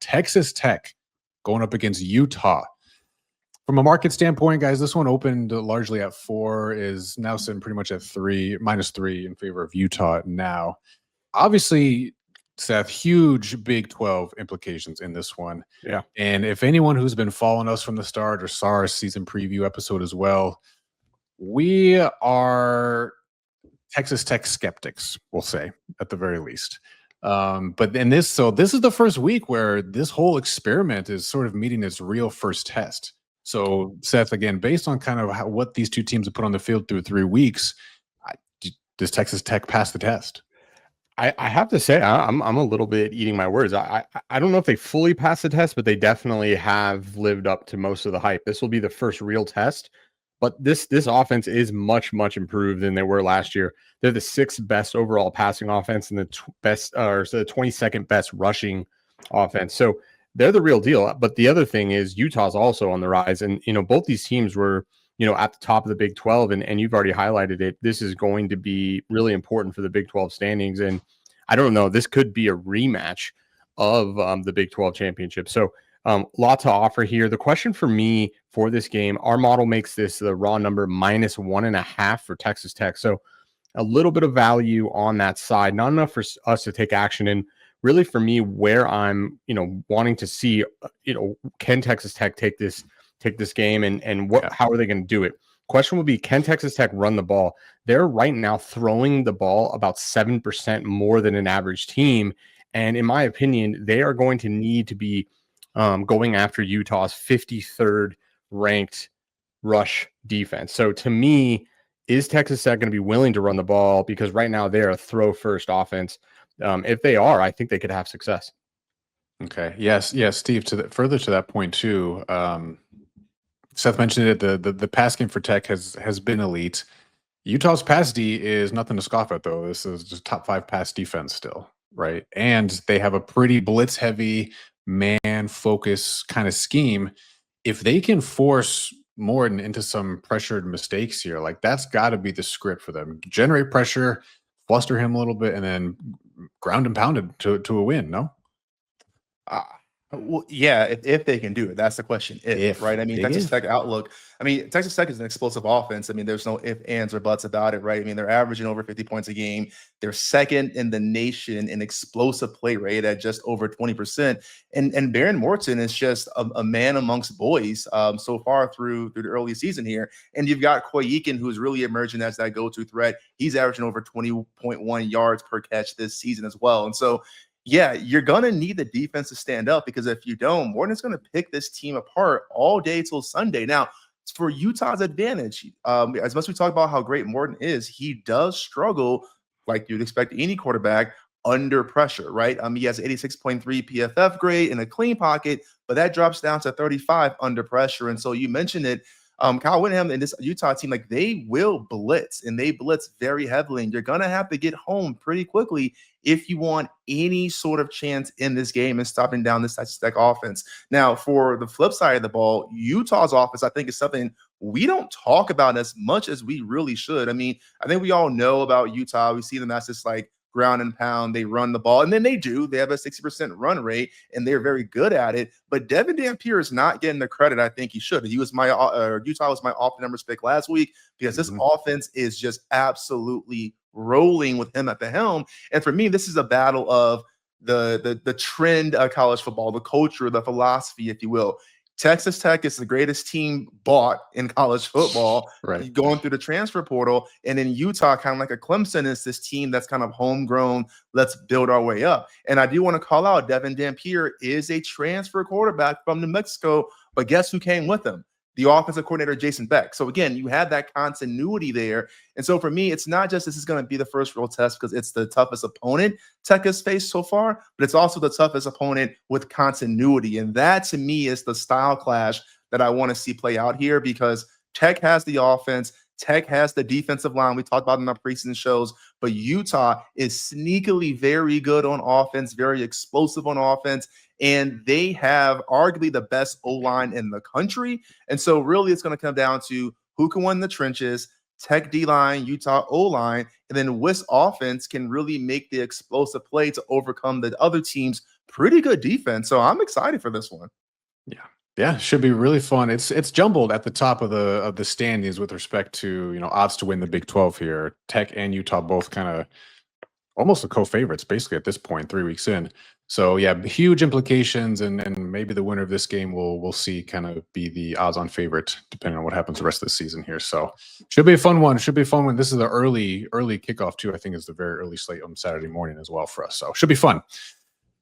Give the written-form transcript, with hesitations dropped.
Texas Tech going up against Utah. From a market standpoint, guys, this one opened largely at 4, is now sitting pretty much at 3, -3 in favor of Utah now. Obviously, Seth, huge Big 12 implications in this one. Yeah. And if anyone who's been following us from the start or saw our season preview episode as well, we are Texas Tech skeptics, we'll say, at the very least. But in this, so this is the first week where this whole experiment is sort of meeting its real first test. So, Seth, again, based on kind of what these two teams have put on the field through 3 weeks, does Texas Tech pass the test? I have to say I'm a little bit eating my words. I don't know if they fully passed the test, but they definitely have lived up to most of the hype. This will be the first real test, but this offense is much improved than they were last year. They're the 6th best overall passing offense and the best or the 22nd best rushing offense. So they're the real deal. But the other thing is Utah's also on the rise, and both these teams were at the top of the Big 12, and you've already highlighted it. This is going to be really important for the Big 12 standings, and I don't know, this could be a rematch of the Big 12 championship. So lot to offer here. The question for me for this game, our model makes this the raw number -1.5 for Texas Tech. So a little bit of value on that side, not enough for us to take action. And really for me, where I'm, wanting to see, can Texas Tech take this game and how are they going to do it? Question will be, can Texas Tech run the ball? They're right now throwing the ball about 7% more than an average team. And in my opinion, they are going to need to be going after Utah's 53rd ranked rush defense. So to me, is Texas Tech going to be willing to run the ball? Because right now they're a throw first offense. If they are, I think they could have success. Okay. Yes, Steve, further to that point too, Seth mentioned it, the pass game for Tech has been elite. Utah's pass D is nothing to scoff at, though. This is just top 5 pass defense still, right? And they have a pretty blitz heavy man focus kind of scheme. If they can force Morton into some pressured mistakes here, like that's got to be the script for them. Generate pressure, fluster him a little bit, and then ground and pound it to a win. No. Well, yeah, if they can do it, that's the question. If right? I mean, Texas Tech outlook. I mean, Texas Tech is an explosive offense. I mean, there's no ifs, ands, or buts about it, right? I mean, they're averaging over 50 points a game. They're second in the nation in explosive play rate at just over 20%. And Baron Morton is just a man amongst boys so far through the early season here. And you've got Koy Eakin, who's really emerging as that go-to threat. He's averaging over 20.1 yards per catch this season as well. And so, yeah, you're going to need the defense to stand up, because if you don't, Morton's going to pick this team apart all day till Sunday. Now, for Utah's advantage, as much as we talk about how great Morton is, he does struggle, like you'd expect any quarterback, under pressure, right? He has 86.3 PFF grade in a clean pocket, but that drops down to 35 under pressure. And so you mentioned it, Kyle Whittingham and this Utah team, like they will blitz, and they blitz very heavily, and you're going to have to get home pretty quickly if you want any sort of chance in this game and stopping down this Texas Tech offense. Now, for the flip side of the ball, Utah's offense, I think, is something we don't talk about as much as we really should. I mean, I think we all know about Utah. We see them as this like ground and pound. They run the ball, and then they do. They have a 60% run rate, and they're very good at it. But Devin Dampier is not getting the credit I think he should. He was my Utah was my off the numbers pick last week, because this offense is just absolutely rolling with him at the helm. And for me, this is a battle of the trend of college football, the culture, the philosophy, if you will. Texas Tech is the greatest team bought in college football, right, going through the transfer portal. And in Utah, kind of like a Clemson, is this team that's kind of homegrown. Let's build our way up. And I do want to call out Devin Dampier is a transfer quarterback from New Mexico, but guess who came with him? The offensive coordinator, Jason Beck. So again, you have that continuity there. And so for me, it's not just this is going to be the first real test because it's the toughest opponent Tech has faced so far, but it's also the toughest opponent with continuity. And that to me is the style clash that I want to see play out here, because Tech has the offense, Tech has the defensive line we talked about in our preseason shows, but Utah is sneakily very good on offense, very explosive on offense, and they have arguably the best O-line in the country. And so really it's going to come down to who can win the trenches, Tech D-line, Utah O-line, and then which offense can really make the explosive play to overcome the other team's pretty good defense. So I'm excited for this one. Yeah, should be really fun. It's jumbled at the top of the standings with respect to, you know, odds to win the Big 12 here. Tech and Utah both kind of almost the co-favorites basically at this point, 3 weeks in. So yeah, huge implications, and maybe the winner of this game we'll see kind of be the odds-on favorite depending on what happens the rest of the season here. So should be a fun one. Should be a fun one. This is the early kickoff too. I think is the very early slate on Saturday morning as well for us. So should be fun.